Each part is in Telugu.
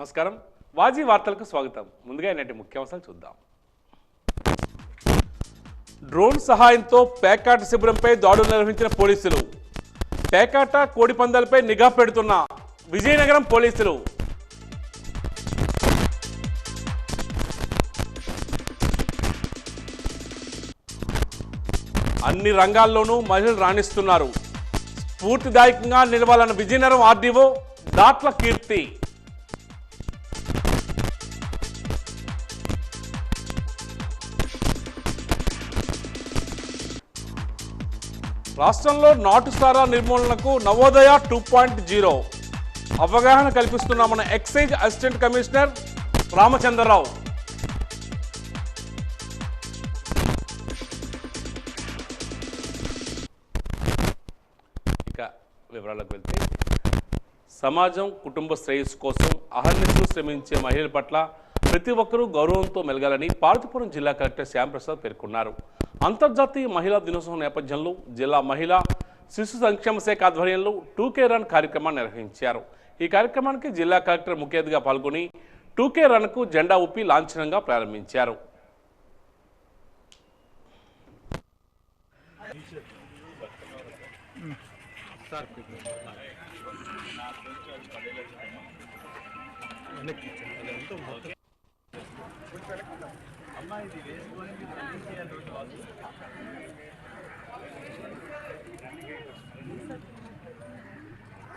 నమస్కారం వాజీ వార్తలకు స్వాగతం. ముందుగా నేటి ముఖ్యాంశాలు చూద్దాం. డ్రోన్ సహాయంతో పేకాట శిబిరంపై దాడులు నిర్వహించిన పోలీసులు. పేకాట కోడి పందాలపై నిఘా పెడుతున్న విజయనగరం పోలీసులు. అన్ని రంగాల్లోనూ మహిళలు రాణిస్తున్నారు. స్ఫూర్తిదాయకంగా నిలవాలన్న విజయనగరం ఆర్డీఓ దాట్ల కీర్తి. రాష్ట్రంలో నాటుసారా నిర్మూలనకు నవోదయ 2.0 అవగాహన కల్పిస్తున్నామన్న ఎక్సైజ్ అసిస్టెంట్ కమిషనర్ రామచంద్రరావు. ఇక వివరాలకు వెళ్తే, సమాజం కుటుంబ శ్రేయస్సు కోసం అహర్నిశలు శ్రమించే మహిళల పట్ల ప్రతి ఒక్కరూ గౌరవంతో మెలగాలని పార్వతీపురం జిల్లా కలెక్టర్ శ్యాంప్రసాద్ పేర్కొన్నారు. అంతర్జాతీయ మహిళా దినోత్సవం నేపథ్యంలో జిల్లా మహిళా శిశు సంక్షేమ శాఖ ఆధ్వర్యంలో 2K రన్ కార్యక్రమాన్ని నిర్వహించారు. ఈ కార్యక్రమానికి జిల్లా కలెక్టర్ ముఖ్య అతిథిగా పాల్గొని 2K రన్కు జెండా ఊపి లాంఛనంగా ప్రారంభించారు.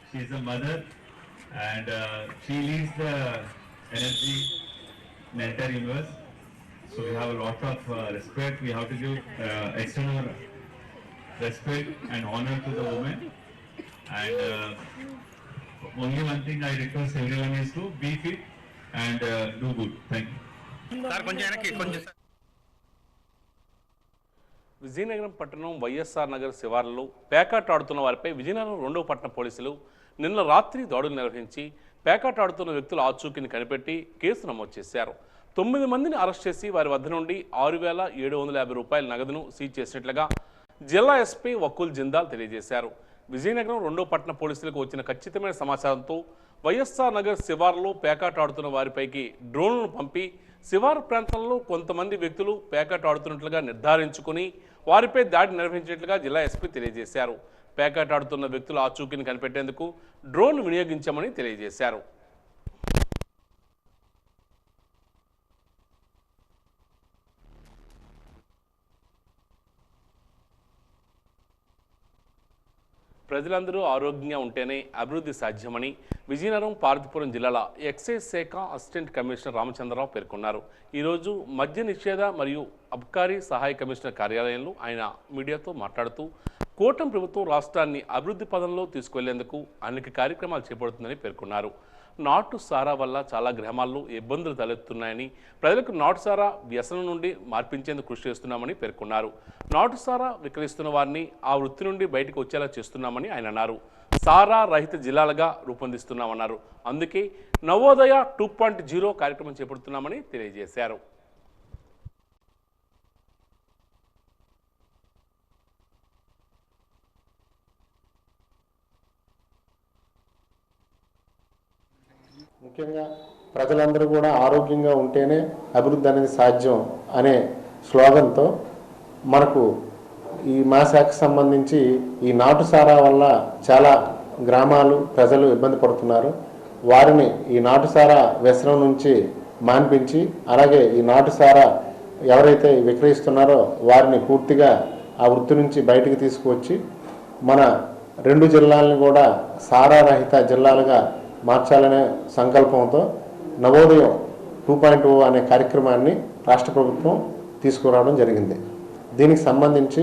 She is a mother and she leads the energy in the entire universe. So we have a lot of respect. We have to give external respect and honor to the woman. And only one thing I request everyone is to be fit and do good. Thank you. Vizianagaram పట్టణం వైఎస్ఆర్ నగర్ శివార్లలో పేకాట ఆడుతున్న వారిపై విజయనగరం 2వ పట్టణ పోలీసులు నిన్న రాత్రి దాడులు నిర్వహించి పేకాట ఆడుతున్న వ్యక్తుల ఆచూకీని కనిపెట్టి కేసు నమోదు చేశారు. 9 మందిని అరెస్ట్ చేసి వారి వద్ద నుండి 6,750 రూపాయల నగదును సీజ్ చేసినట్లుగా జిల్లా ఎస్పీ వకుల్ జిందాల్ తెలియజేశారు. విజయనగరం 2వ పట్టణ పోలీసులకు వచ్చిన ఖచ్చితమైన సమాచారంతో వైఎస్ఆర్ నగర్ శివార్లో పేకాట ఆడుతున్న వారిపైకి డ్రోన్లను పంపి శివారు ప్రాంతంలో కొంతమంది వ్యక్తులు పేకాట ఆడుతున్నట్లుగా నిర్ధారించుకుని వారిపై దాడి నిర్వహించినట్లుగా జిల్లా ఎస్పీ తెలియజేశారు. పేకాట ఆడుతున్న వ్యక్తుల ఆచూకీని కనిపెట్టేందుకు డ్రోన్ వినియోగించామని తెలియజేశారు. ప్రజలందరూ ఆరోగ్యంగా ఉంటేనే అభివృద్ధి సాధ్యమని విజయనగరం పార్వతీపురం జిల్లాల ఎక్సైజ్ శాఖ అసిస్టెంట్ కమిషనర్ రామచంద్రరావు పేర్కొన్నారు. ఈరోజు మద్య నిషేధ మరియు అబ్కారీ సహాయ కమిషనర్ కార్యాలయంలో ఆయన మీడియాతో మాట్లాడుతూ కూటమి ప్రభుత్వం రాష్ట్రాన్ని అభివృద్ధి పదంలో తీసుకువెళ్లేందుకు అనేక కార్యక్రమాలు చేపడుతుందని పేర్కొన్నారు. నాటు సారా వల్ల చాలా గ్రామాల్లో ఇబ్బందులు తలెత్తున్నాయని, ప్రజలకు నాటు సారా వ్యసనం నుండి మార్పించేందుకు కృషి చేస్తున్నామని పేర్కొన్నారు. నాటు సారా విక్రయిస్తున్న వారిని ఆ వృత్తి నుండి బయటకు వచ్చేలా చేస్తున్నామని ఆయన అన్నారు. సారా రహిత జిల్లాలుగా రూపొందిస్తున్నామన్నారు. అందుకే నవోదయ 2.0 కార్యక్రమం చేపడుతున్నామని తెలియజేశారు. ముఖ్యంగా ప్రజలందరూ కూడా ఆరోగ్యంగా ఉంటేనే అభివృద్ధి అనేది సాధ్యం అనే స్లోగన్తో మనకు ఈ మా శాఖకు సంబంధించి ఈ నాటుసారా వల్ల చాలా గ్రామాలు ప్రజలు ఇబ్బంది పడుతున్నారు. వారిని ఈ నాటుసారా వ్యసనం నుంచి మాన్పించి, అలాగే ఈ నాటుసారా ఎవరైతే విక్రయిస్తున్నారో వారిని పూర్తిగా ఆ వృత్తి నుంచి బయటికి తీసుకువచ్చి మన 2 జిల్లాలను కూడా సారా రహిత జిల్లాలుగా మార్చాలనే సంకల్పంతో నవోదయం 2.0 అనే కార్యక్రమాన్ని రాష్ట్ర ప్రభుత్వం తీసుకురావడం జరిగింది. దీనికి సంబంధించి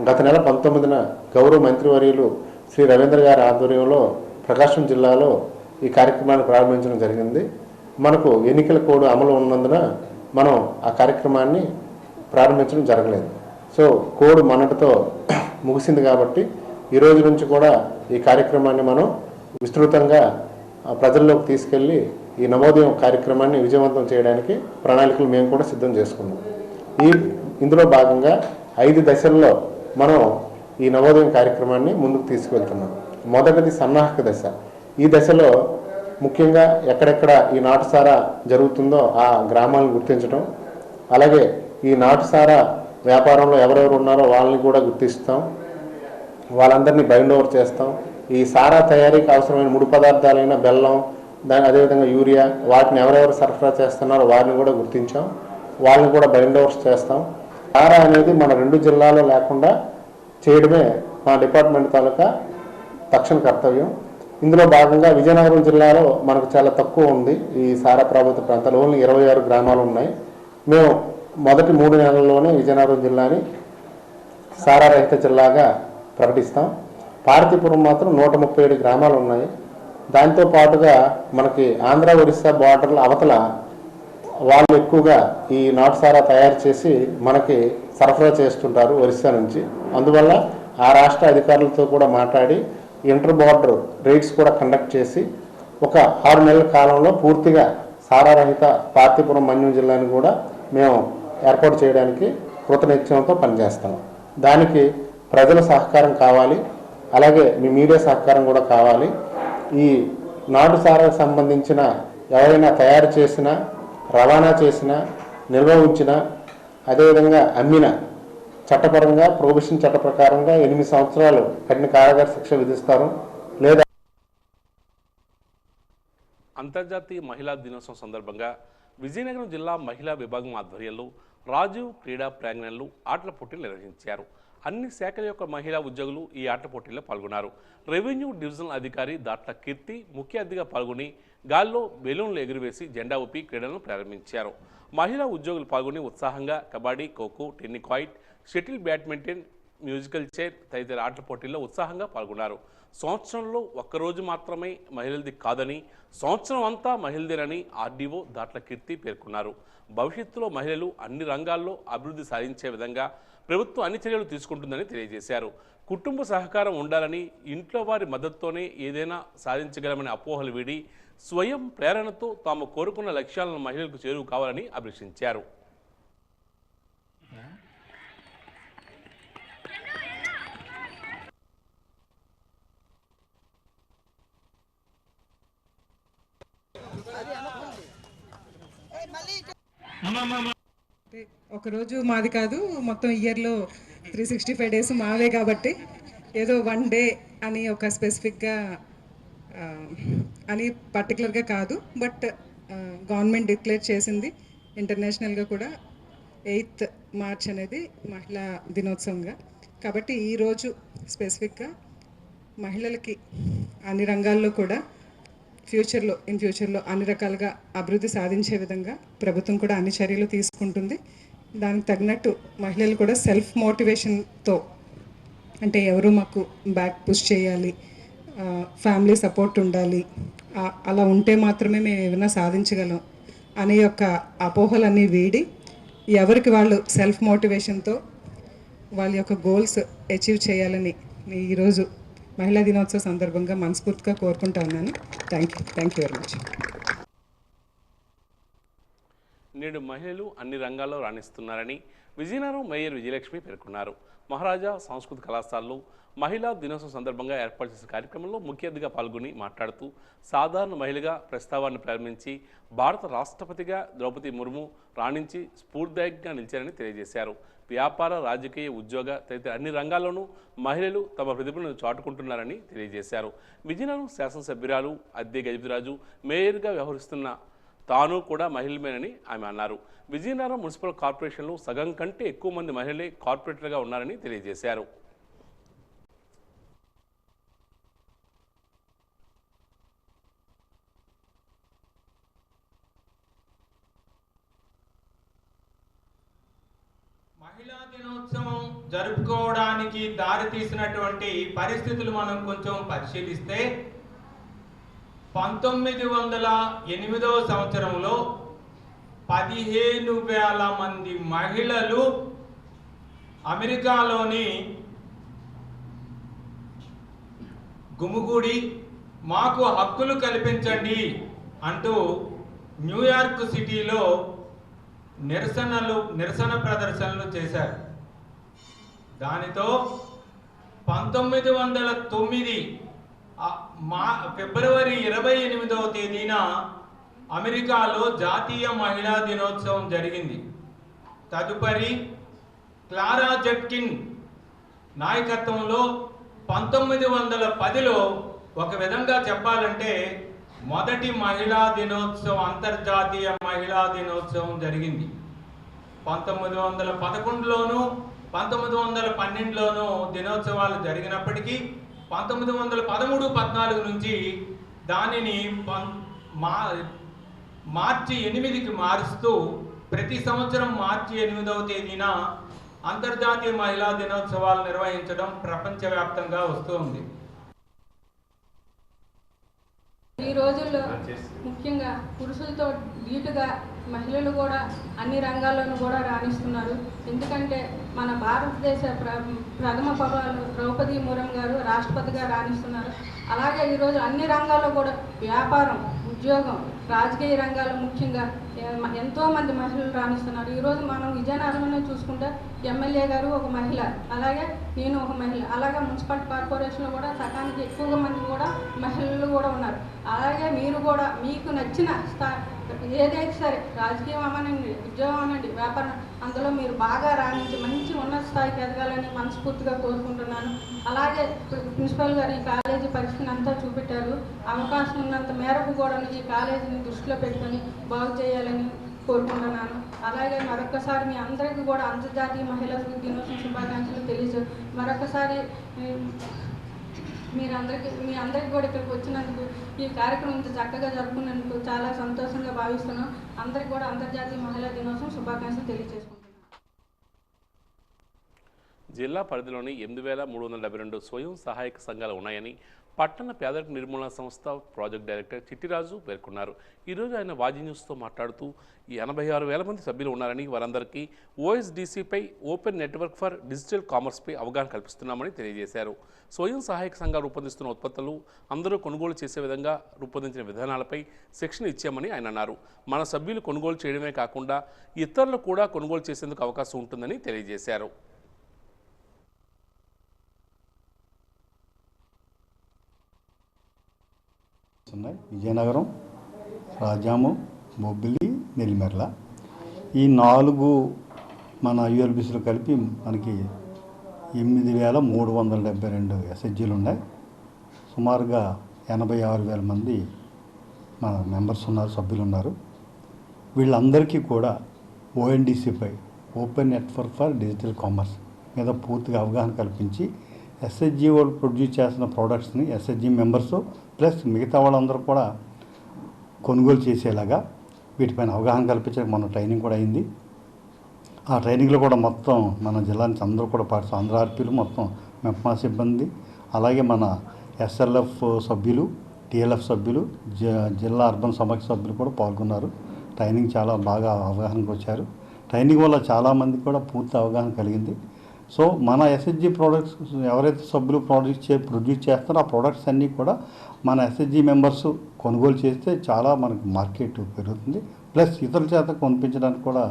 గత నెల 19న గౌరవ మంత్రివర్యులు శ్రీ రవీంద్ర గారి ఆధ్వర్యంలో ప్రకాశం జిల్లాలో ఈ కార్యక్రమాన్ని ప్రారంభించడం జరిగింది. మనకు ఎన్నికల కోడ్ అమలు ఉన్నందున మనం ఆ కార్యక్రమాన్ని ప్రారంభించడం జరగలేదు. సో కోడ్ మొన్నటితో ముగిసింది కాబట్టి ఈ రోజు నుంచి కూడా ఈ కార్యక్రమాన్ని మనం విస్తృతంగా ప్రజల్లోకి తీసుకెళ్ళి ఈ నవోదయం కార్యక్రమాన్ని విజయవంతం చేయడానికి ప్రణాళికలు మేము కూడా సిద్ధం చేసుకున్నాం. ఇందులో భాగంగా 5 దశల్లో మనం ఈ నవోదయం కార్యక్రమాన్ని ముందుకు తీసుకువెళ్తున్నాం. మొదటిది సన్నాహక దశ. ఈ దశలో ముఖ్యంగా ఎక్కడెక్కడ ఈ నాటుసారా జరుగుతుందో ఆ గ్రామాలను గుర్తించడం, అలాగే ఈ నాటుసారా వ్యాపారంలో ఎవరెవరు ఉన్నారో వాళ్ళని కూడా గుర్తిస్తాం, వాళ్ళందరినీ బైండ్ ఓవర్ చేస్తాం. ఈ సారా తయారీకి అవసరమైన ముడి పదార్థాలైన బెల్లం, అదేవిధంగా యూరియా, వాటిని ఎవరెవరు సరఫరా చేస్తున్నారో వారిని కూడా గుర్తించాం, వాళ్ళని కూడా బైండ్ ఓవర్స్ చేస్తాం. సారా అనేది మన 2 జిల్లాలో లేకుండా చేయడమే మా డిపార్ట్మెంట్ తాలూకా తక్షణ కర్తవ్యం. ఇందులో భాగంగా విజయనగరం జిల్లాలో మనకు చాలా తక్కువ ఉంది ఈ సారా ప్రభావిత ప్రాంతాలు. ఓన్లీ 26 గ్రామాలు ఉన్నాయి. మేము మొదటి 3 నెలల్లోనే విజయనగరం జిల్లాని సారా రహిత జిల్లాగా ప్రకటిస్తాం. పార్తీపురం మాత్రం 137 గ్రామాలు ఉన్నాయి. దాంతో పాటుగా మనకి ఆంధ్ర ఒరిస్సా బార్డర్ల అవతల వాళ్ళు ఎక్కువగా ఈ నాటుసారా తయారు చేసి మనకి సరఫరా చేస్తుంటారు ఒరిస్సా నుంచి. అందువల్ల ఆ రాష్ట్ర అధికారులతో కూడా మాట్లాడి ఇంటర్ బార్డర్ రైడ్స్ కూడా కండక్ట్ చేసి ఒక 6 నెలల కాలంలో పూర్తిగా సారారహిత పార్తీపురం మన్యం జిల్లాని కూడా మేము ఏర్పాటు చేయడానికి కృతనిశ్చయంతో పనిచేస్తాం. దానికి ప్రజల సహకారం కావాలి, అలాగే మీ మీడియా సహకారం కూడా కావాలి. ఈ నాటుసారాకు సంబంధించిన ఎవరైనా తయారు చేసిన, రవాణా చేసిన, నిల్వ ఉంచిన, అదేవిధంగా అమ్మిన చట్టపరంగా ప్రొహిబిషన్ చట్ట ప్రకారంగా 8 సంవత్సరాలు కఠిన కారాగార శిక్ష విధిస్తారు. లేదా అంతర్జాతీయ మహిళా దినోత్సవం సందర్భంగా విజయనగరం జిల్లా మహిళా విభాగం ఆధ్వర్యంలో రాజీవ్ క్రీడా ప్రాంగణంలో ఆటల పోటీలు నిర్వహించారు. అన్ని శాఖల యొక్క మహిళా ఉద్యోగులు ఈ ఆటల పోటీల్లో పాల్గొన్నారు. రెవెన్యూ డివిజనల్ అధికారి దాట్ల కీర్తి ముఖ్య అతిథిగా పాల్గొని గాల్లో బెలూన్లు ఎగురవేసి జెండా ఊపి క్రీడలను ప్రారంభించారు. మహిళా ఉద్యోగులు పాల్గొని ఉత్సాహంగా kabaddi, kho-kho, tenniquoit, shuttle, badminton, musical chair తదితర ఆటల పోటీల్లో ఉత్సాహంగా పాల్గొన్నారు. సంవత్సరంలో ఒక్కరోజు మాత్రమే మహిళలది కాదని, సంవత్సరం అంతా మహిళదేనని ఆర్డీఓ దాట్ల కీర్తి పేర్కొన్నారు. భవిష్యత్తులో మహిళలు అన్ని రంగాల్లో అభివృద్ధి సాధించే విధంగా ప్రభుత్వం అన్ని చర్యలు తీసుకుంటుందని తెలియజేశారు. కుటుంబ సహకారం ఉండాలని, ఇంట్లో వారి మద్దతుతోనే ఏదైనా సాధించగలమని అపోహలు వీడి స్వయం ప్రేరణతో తాము కోరుకున్న లక్ష్యాలను మహిళలకు చేరువు కావాలని అభిలషించారు. ఒకరోజు మాది కాదు, మొత్తం ఇయర్లో 365 డేస్ మావే కాబట్టి ఏదో 1 డే అని ఒక స్పెసిఫిక్గా అని పర్టికులర్గా కాదు. బట్ గవర్నమెంట్ డిక్లేర్ చేసింది ఇంటర్నేషనల్గా కూడా 8th మార్చ్ అనేది మహిళా దినోత్సవంగా. కాబట్టి ఈరోజు స్పెసిఫిక్గా మహిళలకి అన్ని రంగాల్లో కూడా ఇన్ ఫ్యూచర్లో అన్ని రకాలుగా అభివృద్ధి సాధించే విధంగా ప్రభుత్వం కూడా అన్ని చర్యలు తీసుకుంటుంది. దానికి తగినట్టు మహిళలు కూడా సెల్ఫ్ మోటివేషన్తో, అంటే ఎవరు మాకు బ్యాక్ పుష్ చేయాలి, ఫ్యామిలీ సపోర్ట్ ఉండాలి, అలా ఉంటే మాత్రమే మేము ఏమైనా సాధించగలం అనే యొక్క అపోహలన్నీ వీడి ఎవరికి వాళ్ళు సెల్ఫ్ మోటివేషన్తో వాళ్ళ యొక్క గోల్స్ అచీవ్ చేయాలని ఈరోజు మహిళా దినోత్సవ సందర్భంగా మనస్ఫూర్తిగా కోరుకుంటా ఉన్నాను. Thank you very much. నేడు మహిళలు అన్ని రంగాల్లో రాణిస్తున్నారని విజయనగరం మేయర్ విజయలక్ష్మి పేర్కొన్నారు. మహారాజా సంస్కృత కళాశాలలో మహిళా దినోత్సవం సందర్భంగా ఏర్పాటు చేసిన కార్యక్రమంలో ముఖ్య అతిథిగా పాల్గొని మాట్లాడుతూ సాధారణ మహిళగా ప్రస్తావాన్ని ప్రారంభించి భారత రాష్ట్రపతిగా ద్రౌపది ముర్ము రాణించి స్ఫూర్తిదాయకంగా నిలిచారని తెలియజేశారు. వ్యాపార, రాజకీయ, ఉద్యోగ తదితర అన్ని రంగాల్లోనూ మహిళలు తమ ప్రతిభను చాటుకుంటున్నారని తెలియజేశారు. విజయనగరం శాసనసభ్యురాలు అద్దె గజపతిరాజు మేయర్గా వ్యవహరిస్తున్న తాను కూడా మహిళమేనని ఆమె అన్నారు. విజయనగరం మున్సిపల్ కార్పొరేషన్లో సగం కంటే ఎక్కువ మంది మహిళలే కార్పొరేటర్గా ఉన్నారని తెలియజేశారు. మహిళా దినోత్సవం జరుపుకోవడానికి దారి తీసినటువంటి పరిస్థితులు మనం కొంచెం పరిశీలిస్తే 1908వ సంవత్సరంలో 15,000 మంది మహిళలు అమెరికాలోని గుమిగూడి మాకు హక్కులు కల్పించండి అంటూ న్యూయార్క్ సిటీలో నిరసన ప్రదర్శనలు చేశారు. దానితో 1909 ఫిబ్రవరి 28వ తేదీన అమెరికాలో జాతీయ మహిళా దినోత్సవం జరిగింది. తదుపరి క్లారా జెట్కిన్ నాయకత్వంలో 1910లో ఒక విధంగా చెప్పాలంటే మొదటి మహిళా దినోత్సవం, అంతర్జాతీయ మహిళా దినోత్సవం జరిగింది. 1911లోను 1912లోను దినోత్సవాలు జరిగినప్పటికీ 1913-14 నుంచి దానిని మార్చి 8కి మారుస్తూ ప్రతి సంవత్సరం మార్చి 8వ తేదీన అంతర్జాతీయ మహిళా దినోత్సవాలు నిర్వహించడం ప్రపంచవ్యాప్తంగా వస్తుంది. ఈ రోజుల్లో ముఖ్యంగా పురుషులతో ధీటుగా మహిళలు కూడా అన్ని రంగాల్లోనూ కూడా రాణిస్తున్నారు. ఎందుకంటే మన భారతదేశ ప్రథమ పౌరులు ద్రౌపది ముర్ము గారు రాష్ట్రపతిగా రాణిస్తున్నారు. అలాగే ఈరోజు అన్ని రంగాల్లో కూడా వ్యాపారం, ఉద్యోగం, రాజకీయ రంగాల్లో ముఖ్యంగా ఎంతోమంది మహిళలు రాణిస్తున్నారు. ఈరోజు మనం విజయనగరంలో చూసుకుంటే ఎమ్మెల్యే గారు ఒక మహిళ, అలాగే నేను ఒక మహిళ, అలాగే మున్సిపల్ కార్పొరేషన్లో కూడా సగానికి ఎక్కువగా మంది కూడా మహిళలు కూడా ఉన్నారు. అలాగే మీరు కూడా మీకు నచ్చిన ఏదైతే సరే రాజకీయం అవ్వనండి, ఉద్యోగం అనండి, వ్యాపారం, అందులో మీరు బాగా రాణించి మంచి ఉన్నత స్థాయికి ఎదగాలని మనస్ఫూర్తిగా కోరుకుంటున్నాను. అలాగే ప్రిన్సిపల్ గారు ఈ కాలేజీ పరిస్థితిని అంతా చూపెట్టారు. అవకాశం ఉన్నంత మేరకు కూడా ఈ కాలేజీని దృష్టిలో పెట్టుకొని బాగు చేయాలని కోరుకుంటున్నాను. అలాగే మరొకసారి మీ అందరికీ కూడా అంతర్జాతీయ మహిళా దినోత్సవం శుభాకాంక్షలు తెలియజేస్తూ మరొకసారి మీ అందరికీ కూడా ఇక్కడికి వచ్చినందుకు, ఈ కార్యక్రమం ఇంత చక్కగా జరుపుకున్నందుకు చాలా సంతోషంగా భావిస్తున్నాం. అందరికీ కూడా అంతర్జాతీయ మహిళా దినోత్సవం శుభాకాంక్షలు తెలియజేసుకుంటున్నాను. జిల్లా పరిధిలోని 8,372 స్వయం సహాయక సంఘాలు ఉన్నాయని పట్టణ పేదరిక నిర్మూలన సంస్థ ప్రాజెక్ట్ డైరెక్టర్ చిట్టిరాజు పేర్కొన్నారు. ఈరోజు ఆయన వాజీ న్యూస్తో మాట్లాడుతూ 86,000 మంది సభ్యులు ఉన్నారని, వారందరికీ ఓఎస్డీసీపై ఓపెన్ నెట్వర్క్ ఫర్ డిజిటల్ కామర్స్పై అవగాహన కల్పిస్తున్నామని తెలియజేశారు. స్వయం సహాయక సంఘాలు రూపొందిస్తున్న ఉత్పత్తులు అందరూ కొనుగోలు చేసే విధంగా రూపొందించిన విధానాలపై శిక్షణ ఇచ్చామని ఆయన అన్నారు. మన సభ్యులు కొనుగోలు చేయడమే కాకుండా ఇతరులు కూడా కొనుగోలు చేసేందుకు అవకాశం ఉంటుందని తెలియజేశారు. విజయనగరం, రాజాము, బొబ్బిలి, నెల్లిమెర్ల ఈ 4 మన యూఎల్బీసీలు కలిపి మనకి 8,372 ఎస్హెచ్జీలు ఉన్నాయి. సుమారుగా 86,000 మంది మన మెంబర్స్ ఉన్నారు, సభ్యులు ఉన్నారు. వీళ్ళందరికీ కూడా ఓఎన్డీసీపై open network for digital commerce మీద పూర్తిగా అవగాహన కల్పించి ఎస్హెచ్జీ వాళ్ళు ప్రొడ్యూస్ చేస్తున్న ప్రోడక్ట్స్ని ఎస్హెచ్జీ మెంబర్స్ ప్లస్ మిగతా వాళ్ళందరూ కూడా కొనుగోలు చేసేలాగా వీటిపైన అవగాహన కల్పించడానికి మన ట్రైనింగ్ కూడా అయింది. ఆ ట్రైనింగ్లో కూడా మొత్తం మన జిల్లా నుంచి అందరూ కూడా ఆంధ్ర ఆర్పీలు, మొత్తం మెప్మా సిబ్బంది, అలాగే మన ఎస్ఎల్ఎఫ్ సభ్యులు, టీఎల్ఎఫ్ సభ్యులు, జిల్లా అర్బన్ సమాఖ్య సభ్యులు కూడా పాల్గొన్నారు. ట్రైనింగ్ చాలా బాగా అవగాహనకు వచ్చారు. ట్రైనింగ్ వల్ల చాలామందికి కూడా పూర్తి అవగాహన కలిగింది. సో మన ఎస్హెచ్జీ ప్రోడక్ట్స్ ఎవరైతే సభ్యులు ప్రొడ్యూస్ చేస్తారో ఆ ప్రోడక్ట్స్ అన్నీ కూడా మన ఎస్హెచ్జీ మెంబర్స్ కొనుగోలు చేస్తే చాలా మనకి మార్కెట్ పెరుగుతుంది. ప్లస్ ఇతరుల చేత కొనిపించడానికి కూడా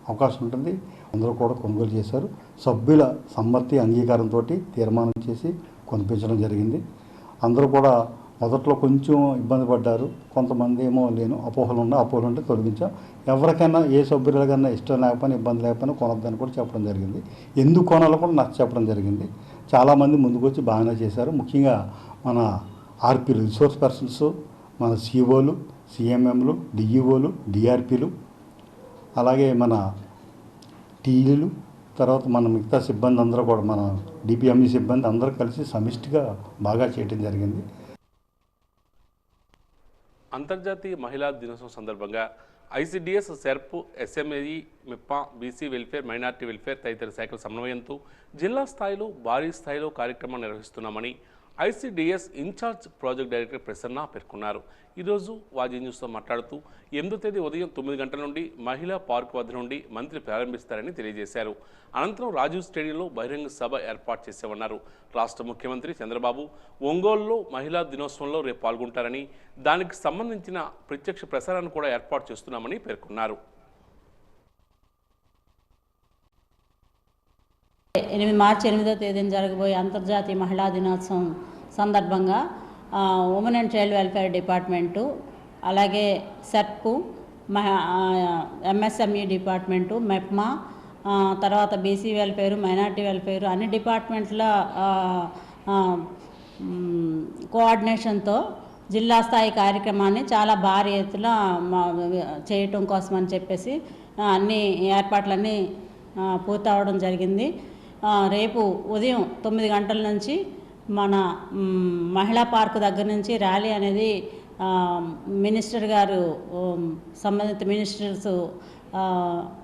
అవకాశం ఉంటుంది. అందరూ కూడా కొనుగోలు చేశారు. సభ్యుల సమ్మతి అంగీకారంతో తీర్మానం చేసి కొనిపించడం జరిగింది. అందరూ కూడా మొదట్లో కొంచెం ఇబ్బంది పడ్డారు. కొంతమంది ఏమో అపోహలు ఉంటే తొలగించాం. ఎవరికైనా ఏ సభ్యులకైనా ఇష్టం లేకపోయినా ఇబ్బంది లేకపోయినా కొనొద్దని కూడా చెప్పడం జరిగింది. ఎందుకు కొనాలో కూడా నచ్చ చెప్పడం జరిగింది. చాలామంది ముందుకు వచ్చి బాగానే చేశారు. ముఖ్యంగా మన ఆర్పీలు, రిసోర్స్ పర్సన్స్, మన సిఓలు, సిఎంఎంలు, డిఈఓలు, డిఆర్పీలు, అలాగే మన టీఈలు, తర్వాత మన మిగతా సిబ్బంది అందరూ కూడా మన డిపిఎంఈ సిబ్బంది అందరూ కలిసి సమిష్టిగా బాగా చేయడం జరిగింది. అంతర్జాతీయ మహిళా దినోత్సవం సందర్భంగా ఐసిడిఎస్, సెర్ప్, ఎస్ఎంఏఈ, మిప్పా, బీసీ వెల్ఫేర్, మైనార్టీ వెల్ఫేర్ తదితర శాఖల సమన్వయంతో జిల్లా స్థాయిలో భారీ స్థాయిలో కార్యక్రమం నిర్వహిస్తున్నామని ICDS in-charge project director Prasanna పేర్కొన్నారు. ఈరోజు వాజీ న్యూస్తో మాట్లాడుతూ 8వ తేదీ ఉదయం 9 గంటల నుండి మహిళా పార్క్ వద్ద నుండి మంత్రి ప్రారంభిస్తారని తెలియజేశారు. అనంతరం రాజీవ్ స్టేడియంలో బహిరంగ సభ ఏర్పాటు చేశామన్నారు. రాష్ట్ర ముఖ్యమంత్రి చంద్రబాబు ఒంగోలులో మహిళా దినోత్సవంలో రేపు పాల్గొంటారని, దానికి సంబంధించిన ప్రత్యక్ష ప్రసారాన్ని కూడా ఏర్పాటు చేస్తున్నామని పేర్కొన్నారు. మార్చి 8వ తేదీన జరగబోయే అంతర్జాతీయ మహిళా దినోత్సవం సందర్భంగా women and child welfare department, అలాగే సెర్పు, ఎంఎస్ఎంఈ డిపార్ట్మెంటు, మెప్మా, తర్వాత బీసీ వెల్ఫేరు, మైనార్టీ వెల్ఫేరు అన్ని డిపార్ట్మెంట్ల కోఆర్డినేషన్తో జిల్లా స్థాయి కార్యక్రమాన్ని చాలా భారీ ఎత్తున చేయటం కోసం అని చెప్పేసి అన్ని ఏర్పాట్లన్నీ పూర్తవడం జరిగింది. రేపు ఉదయం 9 గంటల నుంచి మన మహిళా పార్క్ దగ్గర నుంచి ర్యాలీ అనేది మినిస్టర్ గారు, సంబంధిత మినిస్టర్స్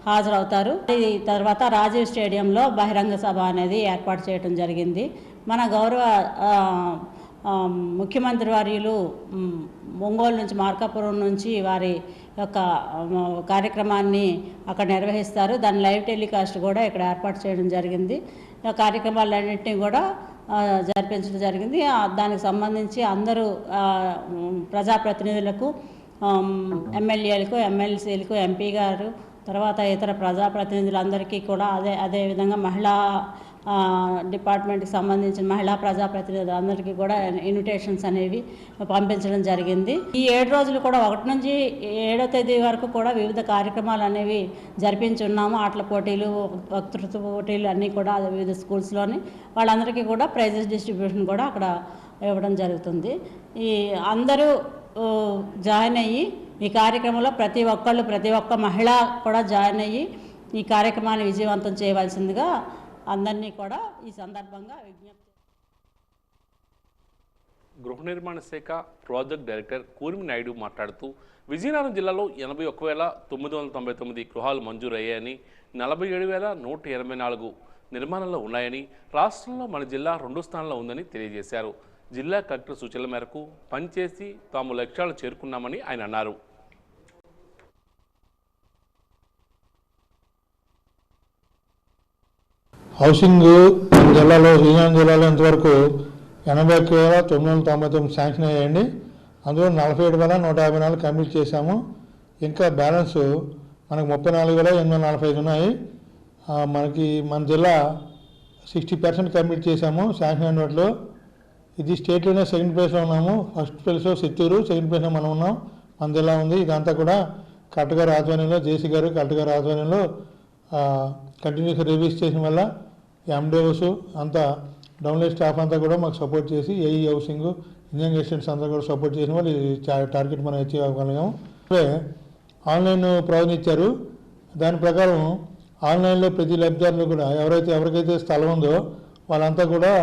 హాజరవుతారు. తర్వాత రాజీవ్ స్టేడియంలో బహిరంగ సభ అనేది ఏర్పాటు చేయడం జరిగింది. మన గౌరవ ముఖ్యమంత్రి వర్యులు ఒంగోలు నుంచి, మార్కాపురం నుంచి వారి యొక్క కార్యక్రమాన్ని అక్కడ నిర్వహిస్తారు. దాని లైవ్ టెలికాస్ట్ కూడా ఇక్కడ ఏర్పాటు చేయడం జరిగింది. కార్యక్రమాలన్నింటినీ కూడా జరిపించడం జరిగింది. దానికి సంబంధించి అందరూ ప్రజాప్రతినిధులకు, ఎమ్మెల్యేలకు, ఎమ్మెల్సీలకు, ఎంపీ గారు, తర్వాత ఇతర ప్రజాప్రతినిధులందరికీ కూడా అదేవిధంగా మహిళా డిపార్ట్మెంట్కి సంబంధించిన మహిళా ప్రజాప్రతినిధులందరికీ కూడా ఇన్విటేషన్స్ అనేవి పంపించడం జరిగింది. ఈ 7 రోజులు కూడా 1 నుంచి 7వ తేదీ వరకు కూడా వివిధ కార్యక్రమాలు అనేవి జరిపించున్నాము. ఆటల పోటీలు, వక్తృత్వ పోటీలు అన్నీ కూడా వివిధ స్కూల్స్లోని వాళ్ళందరికీ కూడా ప్రైజెస్ డిస్ట్రిబ్యూషన్ కూడా అక్కడ ఇవ్వడం జరుగుతుంది. ఈ అందరూ జాయిన్ అయ్యి ఈ కార్యక్రమంలో ప్రతి ఒక్క మహిళ కూడా జాయిన్ అయ్యి ఈ కార్యక్రమాన్ని విజయవంతం చేయవలసిందిగా అందరినీ కూడా ఈ సందర్భంగా విజ్ఞప్తి. గృహ నిర్మాణ శాఖ ప్రాజెక్ట్ డైరెక్టర్ కూర్మి నాయుడు మాట్లాడుతూ విజయనగరం జిల్లాలో 81,999 గృహాలు మంజూరయ్యాయని, 47,184 నిర్మాణంలో ఉన్నాయని, రాష్ట్రంలో మన జిల్లా 2వ స్థానంలో ఉందని తెలియజేశారు. జిల్లా కలెక్టర్ సూచనల మేరకు పనిచేసి తాము లక్ష్యాలు చేరుకున్నామని ఆయన అన్నారు. హౌసింగ్ జిల్లాలో, విజయనగరం జిల్లాలో ఇంతవరకు 81,999 శాంక్షన్ అయ్యాయండి. అందులో 47,154 కంప్లీట్ చేశాము. ఇంకా బ్యాలెన్స్ మనకు 34,845 ఉన్నాయి. మన జిల్లా 60% కంప్లీట్ చేశాము శాంక్షన్ అయిన వాటిలో. ఇది స్టేట్లోనే 2nd ప్లేస్లో ఉన్నాము. ఫస్ట్ ప్లేస్లో చిత్తూరు, 2nd ప్లేస్లో మనం ఉన్నాం. మన జిల్లా ఉంది. ఇదంతా కూడా కలెక్టర్ గారి ఆధ్వర్యంలో, జేసీ గారు కలెక్టర్ గారి ఆధ్వర్యంలో కంటిన్యూస్గా రివ్యూస్ చేసిన వల్ల ఎండిఓస్ అంతా డౌన్లైన్ స్టాఫ్ అంతా కూడా మాకు సపోర్ట్ చేసి, ఏఈ హౌసింగ్, ఇంజనీరింగ్ అసిస్టెంట్స్ అంతా కూడా సపోర్ట్ చేసిన వాళ్ళు ఈ టార్గెట్ మనం అచీవ్ అవ్వగలిగాము. ఆన్లైన్ ప్రావిజన్ ఇచ్చారు. దాని ప్రకారం ఆన్లైన్లో ప్రతి లబ్ధిదారులు కూడా ఎవరికైతే స్థలం ఉందో వాళ్ళంతా కూడా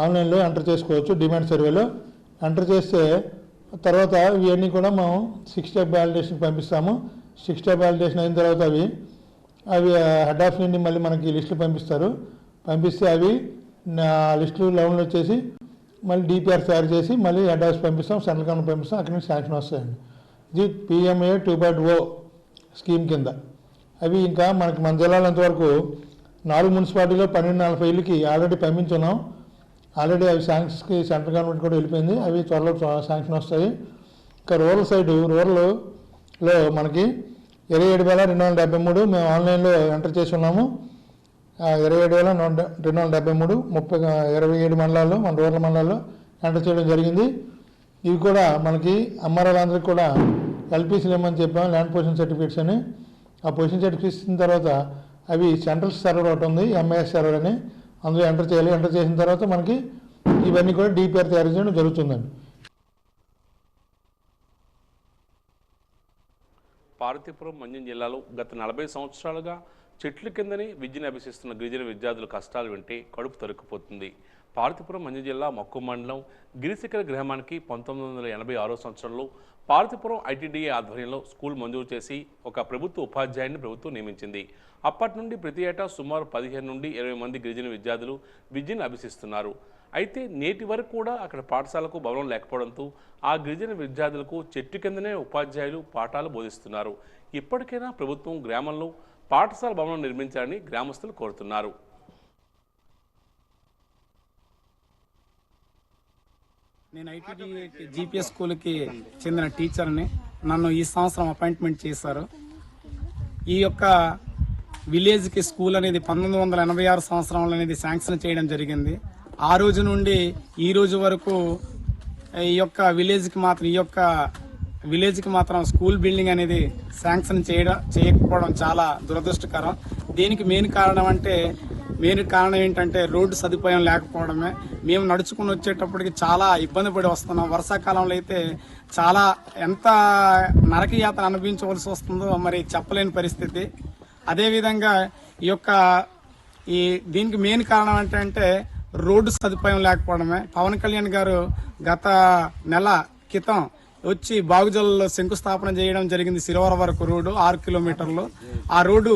ఆన్లైన్లో ఎంటర్ చేసుకోవచ్చు. డిమాండ్ సర్వేలో ఎంటర్ చేస్తే తర్వాత ఇవన్నీ కూడా మనం 6 స్టెప్ వ్యాలిడేషన్కి పంపిస్తాము. 6 స్టెప్ వ్యాలిడేషన్ అయిన తర్వాత అవి హెడ్ ఆఫీస్ నుండి మళ్ళీ మనకి లిస్టులు పంపిస్తారు. పంపిస్తే అవి లిస్టులు లెవెల్లో వచ్చేసి మళ్ళీ డిపిఆర్ తయారు చేసి మళ్ళీ హెడ్ ఆఫీస్ పంపిస్తాం, సెంట్రల్ గవర్నమెంట్ పంపిస్తాం. అక్కడి నుంచి శాంక్షన్ వస్తాయండి. ఇది PMA 2.0 స్కీమ్ కింద. అవి ఇంకా మన జిల్లాలో ఇంతవరకు 4 మున్సిపాలిటీలో 1240 ఇళ్ళకి ఆల్రెడీ పంపించున్నాం. ఆల్రెడీ అవి శాంక్షన్స్కి సెంట్రల్ గవర్నమెంట్ కూడా వెళ్ళిపోయింది. అవి త్వరలో శాంక్షన్ వస్తాయి. ఇంకా రూరల్లో మనకి 27,273 మేము ఆన్లైన్లో ఎంటర్ చేసి ఉన్నాము. 27,273 27 మండలాల్లో, మన రూరల్ మండలాల్లో ఎంటర్ చేయడం జరిగింది. ఇవి కూడా మనకి అమ్మారాలందరికీ కూడా ఎల్పీసీలు ఇవ్వమని చెప్పాము, ల్యాండ్ పొజిషన్ సర్టిఫికేట్స్ అని. ఆ పొజిషన్ సర్టిఫికేట్స్ ఇచ్చిన తర్వాత అవి సెంట్రల్ సర్వర్ ఒకటి ఉంది, MIS సర్వర్ అని, అందులో ఎంటర్ చేయాలి. ఎంటర్ చేసిన తర్వాత మనకి ఇవన్నీ కూడా డిపిఆర్ తయారు చేయడం జరుగుతుందండి. పార్వతీపురం మన్యం జిల్లాలో గత 40 సంవత్సరాలుగా చెట్ల కిందని విద్యను అభ్యసిస్తున్న గిరిజన విద్యార్థుల కష్టాలు వింటే కడుపు తరుక్కుపోతుంది. పార్వతీపురం మన్యం జిల్లా మక్కు మండలం గిరిశిఖర గ్రామానికి 1986 సంవత్సరంలో పార్వతీపురం ITDA ఆధ్వర్యంలో స్కూల్ మంజూరు చేసి ఒక ప్రభుత్వ ఉపాధ్యాయుని ప్రభుత్వం నియమించింది. అప్పటి నుండి ప్రతి ఏటా సుమారు 15 నుండి 20 మంది గిరిజన విద్యార్థులు విద్యను అభ్యసిస్తున్నారు. అయితే నేటి వరకు కూడా అక్కడ పాఠశాలకు భవనం లేకపోవడంతో ఆ గిరిజన విద్యార్థులకు చెట్టు కిందనే ఉపాధ్యాయులు పాఠాలు బోధిస్తున్నారు. ఇప్పటికైనా ప్రభుత్వం గ్రామంలో పాఠశాల భవనం నిర్మించాలని గ్రామస్తులు కోరుతున్నారు. నేను ITDA GPS స్కూల్కి చెందిన టీచర్ని. నన్ను ఈ సంవత్సరం అపాయింట్మెంట్ చేశారు. ఈ యొక్క విలేజ్కి స్కూల్ అనేది 1986 సంవత్సరంలో అనేది శాంక్షన్ చేయడం జరిగింది. ఆ రోజు నుండి ఈ రోజు వరకు ఈ యొక్క విలేజ్కి మాత్రం స్కూల్ బిల్డింగ్ అనేది శాంక్షన్ చేయకపోవడం చాలా దురదృష్టకరం. దీనికి మెయిన్ కారణం ఏంటంటే రోడ్డు సదుపాయం లేకపోవడమే. మేము నడుచుకుని వచ్చేటప్పటికి చాలా ఇబ్బంది పడి వస్తున్నాం. వర్షాకాలంలో అయితే చాలా ఎంత నరకయాతన అనుభవించవలసి వస్తుందో మరి చెప్పలేని పరిస్థితి. అదేవిధంగా దీనికి మెయిన్ కారణం ఏంటంటే రోడ్డు సదుపాయం లేకపోవడమే. పవన్ కళ్యాణ్ గారు గత నెల క్రితం వచ్చి బాగుజలలో శంకుస్థాపన చేయడం జరిగింది. సిరివర వరకు రోడ్డు 6 కిలోమీటర్లు. ఆ రోడ్డు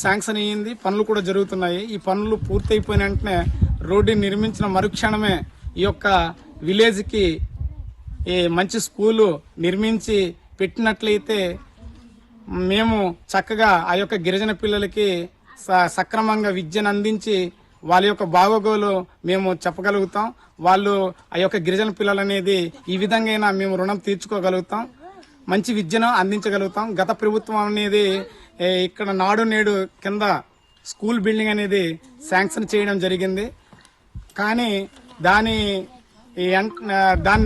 శాంక్షన్ అయ్యింది, పనులు కూడా జరుగుతున్నాయి. ఈ పనులు పూర్తయిపోయిన వెంటనే రోడ్డుని నిర్మించిన మరుక్షణమే ఈ యొక్క విలేజ్కి మంచి స్కూలు నిర్మించి పెట్టినట్లయితే మేము చక్కగా ఆ యొక్క గిరిజన పిల్లలకి సక్రమంగా విద్యను అందించి వాళ్ళ యొక్క బాగోగులు మేము చెప్పగలుగుతాం. వాళ్ళు ఆ యొక్క గిరిజన పిల్లలు అనేది ఈ విధంగా మేము రుణం తీర్చుకోగలుగుతాం, మంచి విద్యను అందించగలుగుతాం. గత ప్రభుత్వం అనేది ఇక్కడ నాడు నేడు కింద స్కూల్ బిల్డింగ్ అనేది శాంక్షన్ చేయడం జరిగింది. కానీ దాన్ని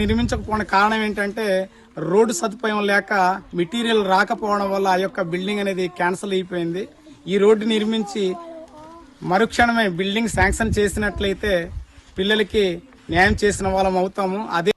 నిర్మించకపోవడం కారణం ఏంటంటే రోడ్డు సదుపాయం లేక మెటీరియల్ రాకపోవడం వల్ల ఆ యొక్క బిల్డింగ్ అనేది క్యాన్సిల్ అయిపోయింది. ఈ రోడ్డు నిర్మించి మరుక్షణమే బిల్డింగ్ శాంక్షన్ చేసినట్లయితే పిల్లలకి న్యాయం చేసిన వాళ్ళం అవుతాము. అదే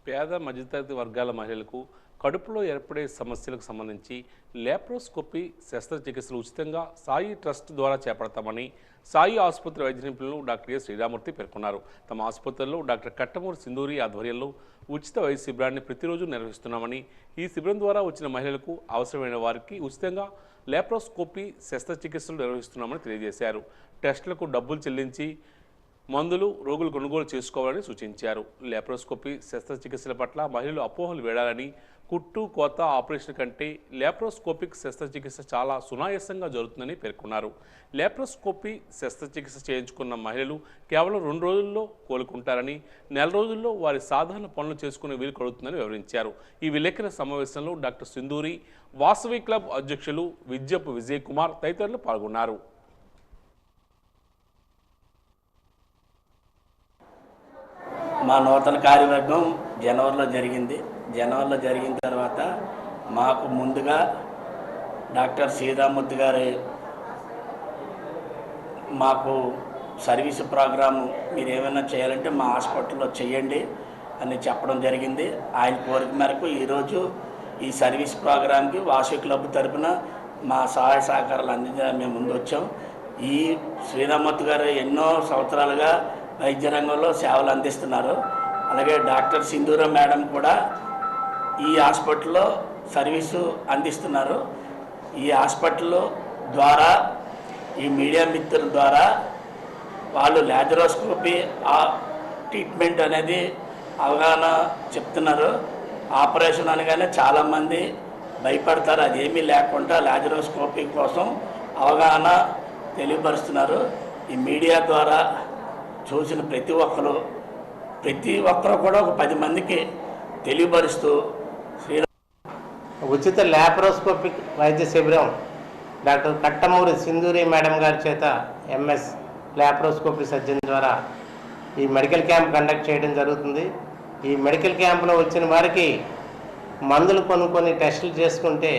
పేద మధ్యతరగతి వర్గాల మహిళలకు కడుపులో ఏర్పడే సమస్యలకు సంబంధించి లాప్రోస్కోపీ శస్త్రచికిత్సలు ఉచితంగా సాయి ట్రస్ట్ ద్వారా చేపడతామని సాయి ఆసుపత్రి వైద్య నిపుణులు డాక్టర్ ఎస్ శ్రీరామూర్తి పేర్కొన్నారు. తమ ఆసుపత్రిలో డాక్టర్ కట్టమూరి సింధూరి ఆధ్వర్యంలో ఉచిత వైద్య శిబిరాన్ని ప్రతిరోజు నిర్వహిస్తున్నామని, ఈ శిబిరం ద్వారా వచ్చిన మహిళలకు అవసరమైన వారికి ఉచితంగా లాప్రోస్కోపీ శస్త్రచికిత్సలు నిర్వహిస్తున్నామని తెలియజేశారు. టెస్టులకు డబ్బులు చెల్లించి మందులు రోగులు కొనుగోలు చేసుకోవాలని సూచించారు. లాప్రోస్కోపీ శస్త్రచికిత్సల పట్ల మహిళలు అపోహలు వేడాలని, కుట్టు కోత ఆపరేషన్ కంటే లాప్రోస్కోపిక్ శస్త్రచికిత్స చాలా సునాయాసంగా జరుగుతుందని పేర్కొన్నారు. లాప్రోస్కోపీ శస్త్రచికిత్స చేయించుకున్న మహిళలు కేవలం 2 రోజుల్లో కోలుకుంటారని, నెల రోజుల్లో వారి సాధారణ పనులు చేసుకునే వీలు కలుగుతుందని వివరించారు. ఈ విలేకరుల సమావేశంలో డాక్టర్ సింధూరి, వాసవి క్లబ్ అధ్యక్షులు విద్యపు విజయ్ కుమార్ తదితరులు పాల్గొన్నారు. మా నూతన కార్యవర్గం జనవరిలో జరిగిన తర్వాత మాకు ముందుగా డాక్టర్ శ్రీరామూర్తి గారు మాకు సర్వీసు ప్రోగ్రాము మీరు ఏమైనా చేయాలంటే మా హాస్పిటల్లో చేయండి అని చెప్పడం జరిగింది. ఆయన కోరిక మేరకు ఈరోజు ఈ సర్వీస్ ప్రోగ్రాంకి వాసవి క్లబ్ తరఫున మా సహాయ సహకారాలు అందించడానికి మేము ముందు వచ్చాం. ఈ శ్రీరామూర్తి గారు ఎన్నో సంవత్సరాలుగా వైద్య రంగంలో సేవలు అందిస్తున్నారు. అలాగే డాక్టర్ సింధూర మేడం కూడా ఈ హాస్పిటల్లో సర్వీసు అందిస్తున్నారు. ఈ హాస్పిటల్ ద్వారా ఈ మీడియా మిత్రుల ద్వారా వాళ్ళు లాప్రోస్కోపీ ట్రీట్మెంట్ అనేది అవగాహన చెప్తున్నారు. ఆపరేషన్ అనగానే చాలామంది భయపడతారు, అదేమీ లేకుండా లాప్రోస్కోపీ కోసం అవగాహన తెలియపరుస్తున్నారు. ఈ మీడియా ద్వారా చూసిన ప్రతి ఒక్కరు కూడా ఒక 10 మందికి తెలియపరుస్తూ ఉచిత లాప్రోస్కోపిక్ వైద్య శిబిరం డాక్టర్ కట్టమూరి సింధూరి మేడం గారి చేత ఎంఎస్ లాప్రోస్కోపీ సర్జన్ ద్వారా ఈ మెడికల్ క్యాంప్ కండక్ట్ చేయడం జరుగుతుంది. ఈ మెడికల్ క్యాంప్లో వచ్చిన వారికి మందులు కొనుక్కొని టెస్టులు చేసుకుంటే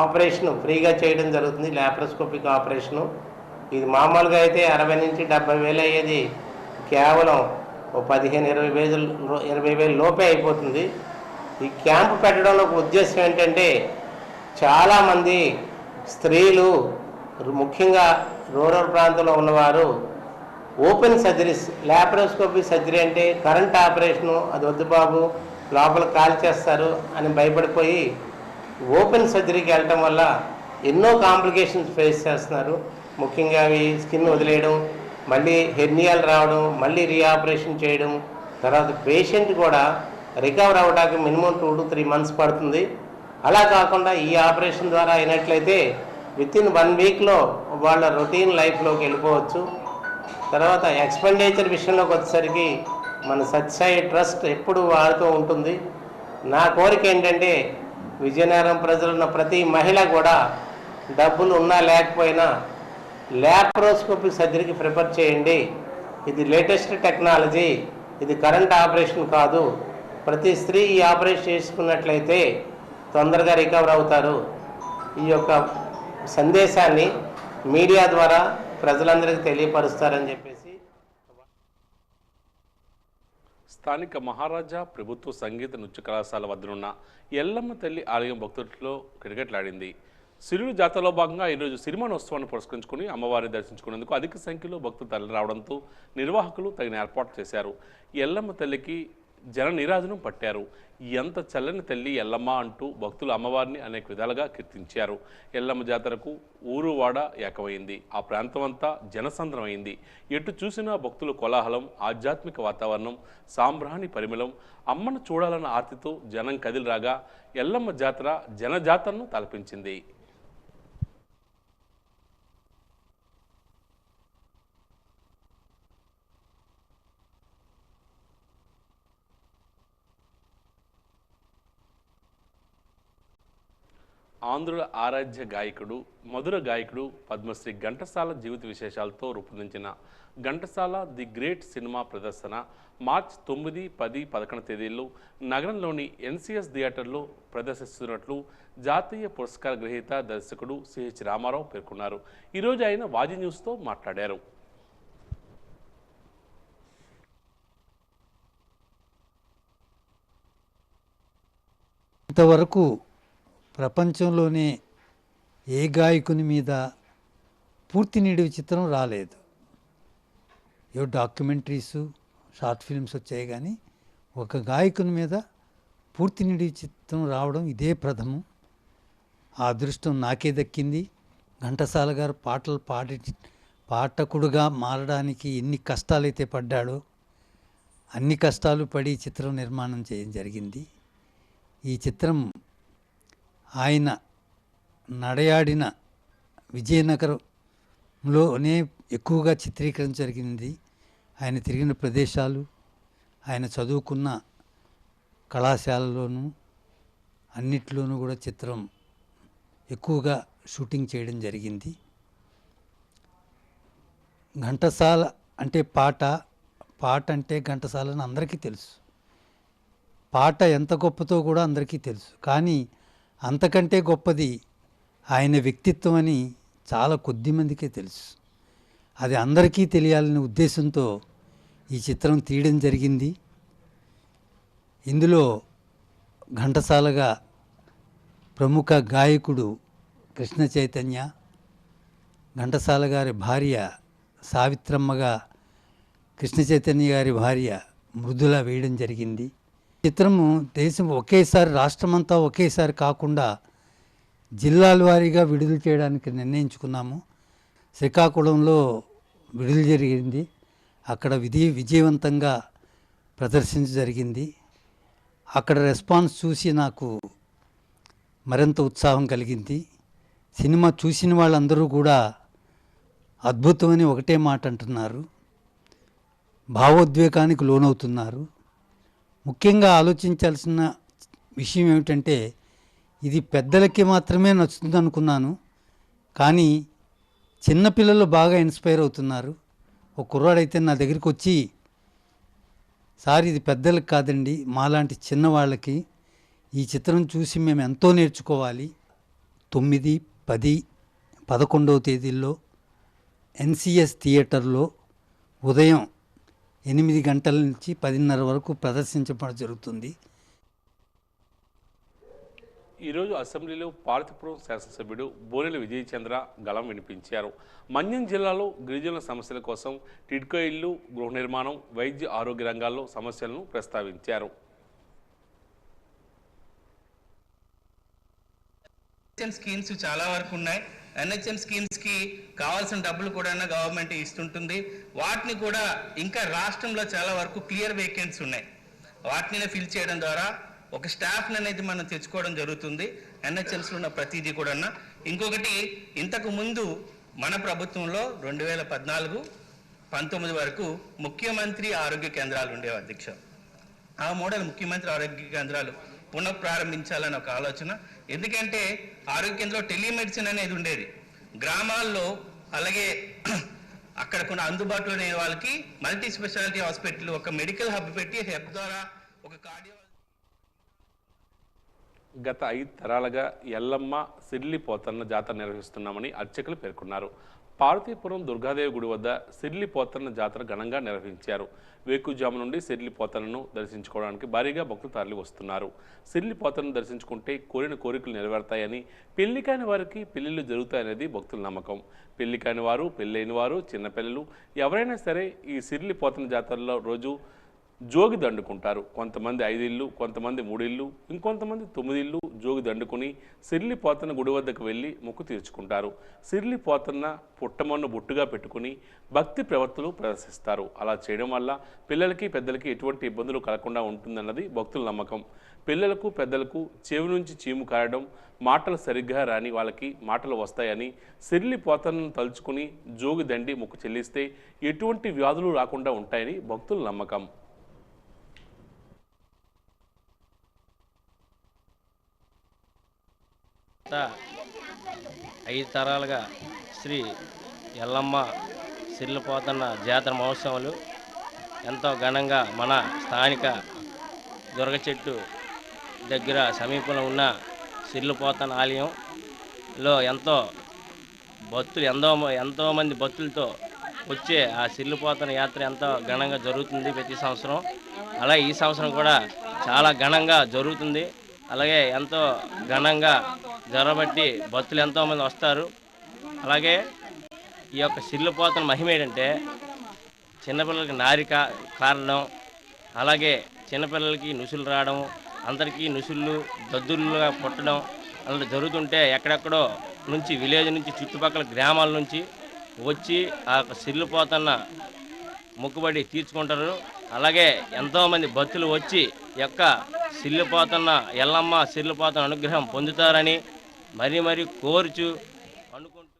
ఆపరేషన్ ఫ్రీగా చేయడం జరుగుతుంది. లాప్రోస్కోపిక్ ఆపరేషను ఇది మామూలుగా అయితే 60 నుంచి 70 వేలు అయ్యేది కేవలం 15-20 వేలు లోపే అయిపోతుంది. ఈ క్యాంపు పెట్టడంలో ఒక ఉద్దేశం ఏంటంటే చాలామంది స్త్రీలు ముఖ్యంగా రూరల్ ప్రాంతంలో ఉన్నవారు ఓపెన్ సర్జరీస్, లాప్రోస్కోపీ సర్జరీ అంటే కరెంట్ ఆపరేషను, అది వద్దు బాబు లోపల కాల్ చేస్తారు అని భయపడిపోయి ఓపెన్ సర్జరీకి వెళ్ళటం వల్ల ఎన్నో కాంప్లికేషన్స్ ఫేస్ చేస్తున్నారు. ముఖ్యంగా అవి స్కిన్ వదిలేయడం, మళ్ళీ హెర్నియాలు రావడం, మళ్ళీ రీఆపరేషన్ చేయడం, తర్వాత పేషెంట్ కూడా రికవర్ అవ్వడానికి మినిమం 2 to 3 months పడుతుంది. అలా కాకుండా ఈ ఆపరేషన్ ద్వారా అయినట్లయితే వితిన్ 1 వీక్లో వాళ్ళ రొటీన్ లైఫ్లోకి వెళ్ళిపోవచ్చు. తర్వాత ఎక్స్పెండిచర్ విషయంలోకి వచ్చేసరికి మన సత్యసాయి ట్రస్ట్ ఎప్పుడు వాడుతూ ఉంటుంది. నా కోరిక ఏంటంటే విజయనగరం ప్రజలున్న ప్రతి మహిళ కూడా డబ్బులు ఉన్నా లేకపోయినా ల్యాప్రోస్కోపిక్ సర్జరీకి ప్రిఫర్ చేయండి. ఇది లేటెస్ట్ టెక్నాలజీ, ఇది కరెంట్ ఆపరేషన్ కాదు. ప్రతి స్త్రీ ఈ ఆపరేషన్ చేసుకున్నట్లయితే తొందరగా రికవర్ అవుతారు. ఈ యొక్క సందేశాన్ని మీడియా ద్వారా ప్రజలందరికీ తెలియపరుస్తారని చెప్పేసి స్థానిక మహారాజా ప్రభుత్వ సంగీత నృత్య కళాశాల వద్దనున్న ఎల్లమ్మ తల్లి ఆలయం భక్తులతో కిటకిటలాడింది. సిరులు జాతరలో భాగంగా ఈరోజు సిరిమానోత్సవాన్ని పురస్కరించుకుని అమ్మవారిని దర్శించుకునేందుకు అధిక సంఖ్యలో భక్తులు తరలి రావడంతో నిర్వాహకులు తగిన ఏర్పాటు చేశారు. ఎల్లమ్మ తల్లికి జన నీరాజనం పట్టారు. ఎంత చల్లని తల్లి ఎల్లమ్మ అంటూ భక్తులు అమ్మవారిని అనేక విధాలుగా కీర్తించారు. ఎల్లమ్మ జాతరకు ఊరు వాడ ఏకమైంది. ఆ ప్రాంతం అంతా జనసంద్రమైంది. ఎటు చూసినా భక్తుల కోలాహలం, ఆధ్యాత్మిక వాతావరణం, సాంబ్రాణి పరిమళం, అమ్మను చూడాలన్న ఆర్తితో జనం కదిలిరాగా ఎల్లమ్మ జాతర జనజాతరను తలపించింది. ఆంధ్రుల ఆరాధ్య గాయకుడు, మధుర గాయకుడు, పద్మశ్రీ ఘంటసాల జీవిత విశేషాలతో రూపొందించిన ఘంటసాల ది గ్రేట్ సినిమా ప్రదర్శన మార్చి 9, 10, 11 తేదీల్లో నగరంలోని ఎన్సిఎస్ థియేటర్లో ప్రదర్శిస్తున్నట్లు జాతీయ పురస్కార గ్రహీత దర్శకుడు సిహెచ్ రామారావు పేర్కొన్నారు. ఈరోజు ఆయన వాజీ న్యూస్తో మాట్లాడారు. ఇంతవరకు ప్రపంచంలోనే ఏ గాయకుని మీద పూర్తి నిడివి చిత్రం రాలేదు. ఏవో డాక్యుమెంటరీసు, షార్ట్ ఫిల్మ్స్ వచ్చాయి, కానీ ఒక గాయకుని మీద పూర్తి నిడివి చిత్రం రావడం ఇదే ప్రథమం. ఆ అదృష్టం నాకే దక్కింది. ఘంటసాల గారు పాటలు పాఠకుడుగా మారడానికి ఎన్ని కష్టాలైతే పడ్డాడో అన్ని కష్టాలు పడి చిత్రం నిర్మాణం చేయడం జరిగింది. ఈ చిత్రం ఆయన నడయాడిన విజయనగరంలోనే ఎక్కువగా చిత్రీకరణ జరిగింది. ఆయన తిరిగిన ప్రదేశాలు, ఆయన చదువుకున్న కళాశాలలోనూ అన్నిట్లోనూ కూడా చిత్రం ఎక్కువగా షూటింగ్ చేయడం జరిగింది. ఘంటసాల అంటే పాట అంటే ఘంటసాల అని అందరికీ తెలుసు. పాట ఎంత గొప్పతో కూడా అందరికీ తెలుసు. కానీ అంతకంటే గొప్పది ఆయన వ్యక్తిత్వం అని చాలా కొద్ది మందికే తెలుసు. అది అందరికీ తెలియాలనే ఉద్దేశంతో ఈ చిత్రం తీయడం జరిగింది. ఇందులో ఘంటసాలగా ప్రముఖ గాయకుడు కృష్ణ చైతన్య, ఘంటసాల గారి భార్య సావిత్రమ్మగా కృష్ణ చైతన్య గారి భార్య మృదుల వేయడం జరిగింది. చిత్రము దేశం ఒకేసారి, రాష్ట్రమంతా ఒకేసారి కాకుండా జిల్లాల వారీగా విడుదల చేయడానికి నిర్ణయించుకున్నాము. శ్రీకాకుళంలో విడుదల జరిగింది. అక్కడ విజయవంతంగా ప్రదర్శించ జరిగింది. అక్కడ రెస్పాన్స్ చూసి నాకు మరింత ఉత్సాహం కలిగింది. సినిమా చూసిన వాళ్ళందరూ కూడా అద్భుతమని ఒకటే మాట అంటున్నారు. భావోద్వేగానికి లోనవుతున్నారు. ముఖ్యంగా ఆలోచించాల్సిన విషయం ఏమిటంటే, ఇది పెద్దలకి మాత్రమే నచ్చుతుంది అనుకున్నాను, కానీ చిన్నపిల్లలు బాగా ఇన్స్పైర్ అవుతున్నారు. ఒక కుర్రాడైతే నా దగ్గరికి వచ్చి, సార్ ఇది పెద్దలకు కాదండి, మాలాంటి చిన్నవాళ్ళకి ఈ చిత్రం చూసి మేము ఎంతో నేర్చుకోవాలి. 9, 10, 11వ తేదీల్లో ఎన్సిఎస్ థియేటర్లో ఉదయం 8 గంటల నుంచి 10:30 వరకు ప్రదర్శించబడ జరుగుతుంది. ఈరోజు అసెంబ్లీలో పార్వతీపురం శాసనసభ్యుడు బోనెల విజయచంద్ర గళం వినిపించారు. మన్యం జిల్లాలో గిరిజనుల సమస్యల కోసం టిడ్కో ఇళ్లు, గృహ నిర్మాణం, వైద్య ఆరోగ్య రంగాల్లో సమస్యలను ప్రస్తావించారు. స్కీమ్స్ చాలా వరకు ఉన్నాయి. ఎన్హెచ్ఎం స్కీమ్స్కి కావాల్సిన డబ్బులు కూడా గవర్నమెంట్ ఇస్తుంటుంది. వాటిని కూడా ఇంకా రాష్ట్రంలో చాలా వరకు క్లియర్ వేకెన్సీ ఉన్నాయి. వాటిని ఫిల్ చేయడం ద్వారా ఒక స్టాఫ్ని అనేది మనం తెచ్చుకోవడం జరుగుతుంది. ఎన్హెచ్ఎంస్లో ఉన్న ప్రతిదీ కూడా. ఇంకొకటి, ఇంతకు ముందు మన ప్రభుత్వంలో 2014-19 వరకు ముఖ్యమంత్రి ఆరోగ్య కేంద్రాలు ఉండేవి అధ్యక్ష. ఆ మోడల్ ముఖ్యమంత్రి ఆరోగ్య కేంద్రాలు పునఃప్రారంభించాలని ఒక ఆలోచన. ఎందుకంటే ఆరోగ్య కేంద్రంలో టెలిమెడిసిన్ అనేది ఉండేది. గ్రామాల్లో అలాగే అక్కడ కొన్ని అందుబాటులో లేని వాళ్ళకి మల్టీ స్పెషాలిటీ హాస్పిటల్ ఒక మెడికల్ హబ్ పెట్టి హబ్ ద్వారా ఒక కార్డియో. గత 5 తరాలుగా ఎల్లమ్మ సిర్లి పోతన్న జాతర నిర్వహిస్తున్నామని అర్చకులు పేర్కొన్నారు. పార్వతీపురం దుర్గాదేవి గుడి వద్ద సిర్లి పోతన్న జాతర ఘనంగా నిర్వహించారు. వేకుజాము నుండి సిర్లి పోతన్నను దర్శించుకోవడానికి భారీగా భక్తులు తరలి వస్తున్నారు. సిర్లి పోతన్నను దర్శించుకుంటే కోరిన కోరికలు నెరవేరుతాయని, పెళ్లి కాని వారికి పెళ్లిళ్ళు జరుగుతాయనేది భక్తుల నమ్మకం. పెళ్లి కాని వారు, పెళ్ళైన వారు, చిన్నపిల్లలు ఎవరైనా సరే ఈ సిర్లి పోతన్న జాతరలో రోజు జోగి దండుకుంటారు. కొంతమంది 5 ఇళ్ళు, కొంతమంది 3 ఇళ్ళు, ఇంకొంతమంది 9 ఇళ్ళు జోగి దండుకుని సిర్లి పోతన్న గుడి వద్దకు వెళ్ళి మొక్కు తీర్చుకుంటారు. సిర్లి పోతన్న పుట్టమన్ను బుట్టుగా పెట్టుకుని భక్తి ప్రవర్తనలు ప్రదర్శిస్తారు. అలా చేయడం వల్ల పిల్లలకి పెద్దలకి ఎటువంటి ఇబ్బందులు కలగకుండా ఉంటుందన్నది భక్తుల నమ్మకం. పిల్లలకు పెద్దలకు చెవి నుంచి చీము కారడం, మాటలు సరిగ్గా రాని వాళ్ళకి మాటలు వస్తాయని, సిర్లి పోతన్నను తలుచుకుని జోగి దండి మొక్కు చెల్లిస్తే ఎటువంటి వ్యాధులు రాకుండా ఉంటాయని భక్తుల నమ్మకం. గత 5 తరాలుగా శ్రీ ఎల్లమ్మ సిర్లి పోతన్న జాతర మహోత్సవాలు ఎంతో ఘనంగా మన స్థానిక దుర్గ చెట్టు దగ్గర సమీపంలో ఉన్న సిర్లి పోతన్న ఆలయంలో ఎంతోమంది భక్తులతో వచ్చే ఆ సిర్లి పోతన్న యాత్ర ఎంతో ఘనంగా జరుగుతుంది ప్రతి సంవత్సరం. అలాగే ఈ సంవత్సరం కూడా చాలా ఘనంగా జరుగుతుంది. అలాగే ఎంతో ఘనంగా జరగబట్టి భక్తులు ఎంతోమంది వస్తారు. అలాగే ఈ యొక్క సిర్లి పోతన్న మహిమ ఏంటంటే చిన్నపిల్లలకి నారి కారడం, అలాగే చిన్నపిల్లలకి నుసులు రావడం, అందరికీ నుసుళ్ళు దద్దులుగా పుట్టడం అలా జరుగుతుంటే ఎక్కడెక్కడో నుంచి విలేజ్ నుంచి చుట్టుపక్కల గ్రామాల నుంచి వచ్చి ఆ సిర్లి పోతన్న మొక్కుబడి తీర్చుకుంటారు. అలాగే ఎంతోమంది భక్తులు వచ్చి యొక్క సిర్లి పోతన్న ఎల్లమ్మ సిర్లి పోతన్న అనుగ్రహం పొందుతారని మరీ కోరుచు అనుకుంటూ.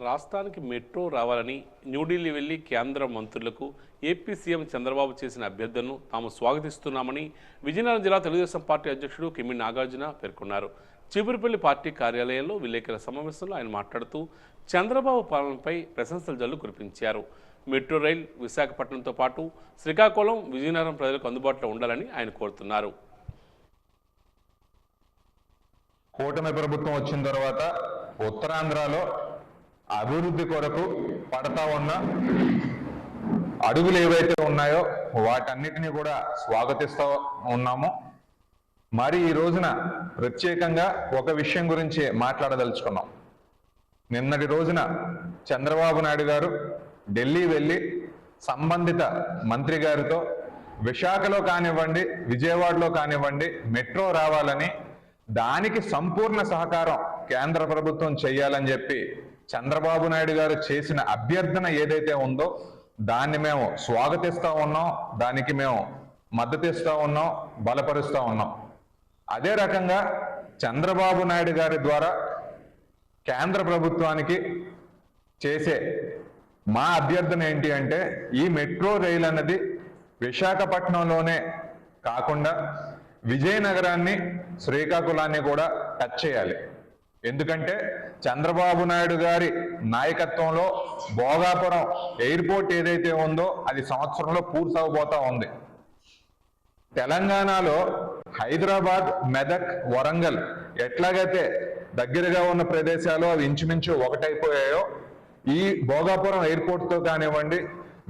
రాష్ట్రానికి మెట్రో రావాలని న్యూఢిల్లీ వెళ్లి కేంద్ర మంత్రులకు ఏపీ సీఎం చంద్రబాబు చేసిన అభ్యర్థనను తాము స్వాగతిస్తున్నామని విజయనగరం జిల్లా తెలుగుదేశం పార్టీ అధ్యక్షుడు కిమ్మి నాగార్జున పేర్కొన్నారు. చీపురుపల్లి పార్టీ కార్యాలయంలో విలేకరుల సమావేశంలో ఆయన మాట్లాడుతూ చంద్రబాబు పాలనపై ప్రశంసల జల్లు కురిపించారు. మెట్రో రైల్ విశాఖపట్నంతో పాటు శ్రీకాకుళం, విజయనగరం ప్రజలకు అందుబాటులో ఉండాలని ఆయన కోరుతున్నారు. కూటమి ప్రభుత్వం వచ్చిన తర్వాత ఉత్తరాంధ్రలో అభివృద్ధి కొరకు పడతా ఉన్న అడుగులు ఏవైతే ఉన్నాయో వాటన్నిటినీ కూడా స్వాగతిస్తూ ఉన్నాము. మరి ఈ రోజున ప్రత్యేకంగా ఒక విషయం గురించి మాట్లాడదలుచుకున్నాం. నిన్నటి రోజున చంద్రబాబు నాయుడు గారు ఢిల్లీ వెళ్ళి సంబంధిత మంత్రి గారితో విశాఖలో కానివ్వండి, విజయవాడలో కానివ్వండి మెట్రో రావాలని, దానికి సంపూర్ణ సహకారం కేంద్ర ప్రభుత్వం చేయాలని చెప్పి చంద్రబాబు నాయుడు గారు చేసిన అభ్యర్థన ఏదైతే ఉందో దాన్ని మేము స్వాగతిస్తూ ఉన్నాం, దానికి మేము మద్దతు ఇస్తూ ఉన్నాం, బలపరుస్తూ ఉన్నాం. అదే రకంగా చంద్రబాబు నాయుడు గారి ద్వారా కేంద్ర ప్రభుత్వానికి చేసే మా అభ్యర్థన ఏంటి అంటే ఈ మెట్రో రైలు అన్నది విశాఖపట్నంలోనే కాకుండా విజయనగరాన్ని, శ్రీకాకుళాన్ని కూడా టచ్ చేయాలి. ఎందుకంటే చంద్రబాబు నాయుడు గారి నాయకత్వంలో భోగాపురం ఎయిర్పోర్ట్ ఏదైతే ఉందో అది సంవత్సరంలో పూర్తవబోతా ఉంది. తెలంగాణలో హైదరాబాద్, మెదక్, వరంగల్ ఎట్లాగైతే దగ్గరగా ఉన్న ప్రదేశాలు అవి ఇంచుమించు ఒకటైపోయాయో ఈ భోగాపురం ఎయిర్పోర్ట్తో కానివ్వండి,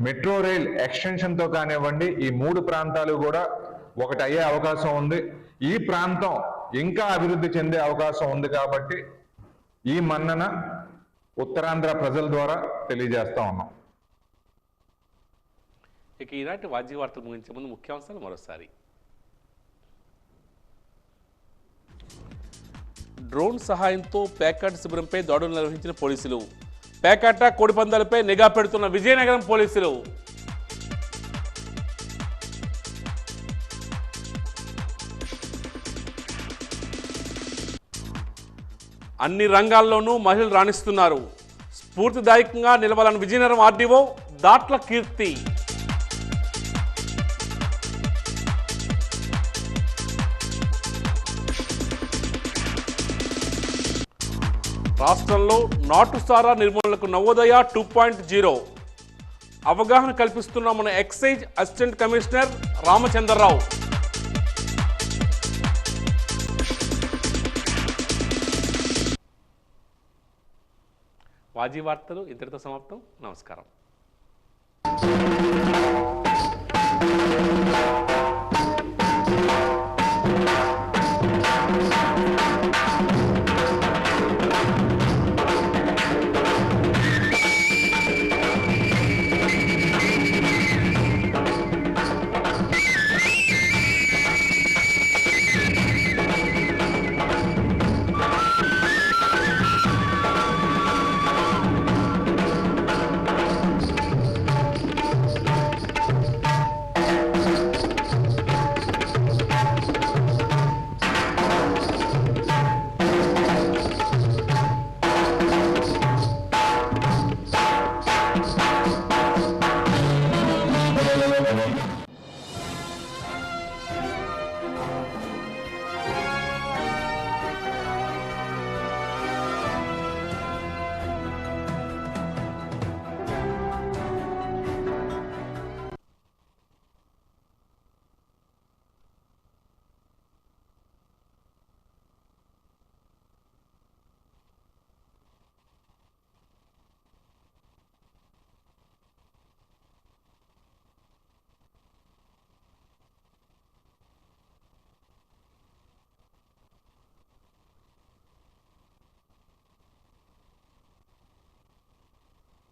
మెట్రో రైల్ ఎక్స్టెన్షన్తో కానివ్వండి, ఈ 3 ప్రాంతాలు కూడా ఒకటి అయ్యే అవకాశం ఉంది. ఈ ప్రాంతం ఇంకా అభివృద్ధి చెందే అవకాశం ఉంది. కాబట్టి ఈ మన్నన ఉత్తరాంధ్ర ప్రజల ద్వారా తెలియజేస్తా ఉన్నాం. ఇక ఈనాటి వాద్య వార్తలు ముగించే ముందు ముఖ్యాంశాలు మరోసారి. డ్రోన్ సహాయంతో పేకాట శిబిరంపై దాడులు నిర్వహించిన పోలీసులు. పేకాట, కోడిపందాలపై నిఘా పెడుతున్న విజయనగరం పోలీసులు. అన్ని రంగాల్లోనూ మహిళలు రాణిస్తున్నారు. స్ఫూర్తిదాయకంగా నిలవాలని విజయనగరం ఆర్డీఓ దాట్ల కీర్తి. రాష్ట్రంలో నాటుసారా నిర్మూలనకు నవోదయ 2.0 అవగాహన కల్పిస్తున్నామన్న ఎక్సైజ్ అసిస్టెంట్ కమిషనర్ రామచంద్రరావు. వాజీ వార్తలు ఇంతటితో సమాప్తం. నమస్కారం.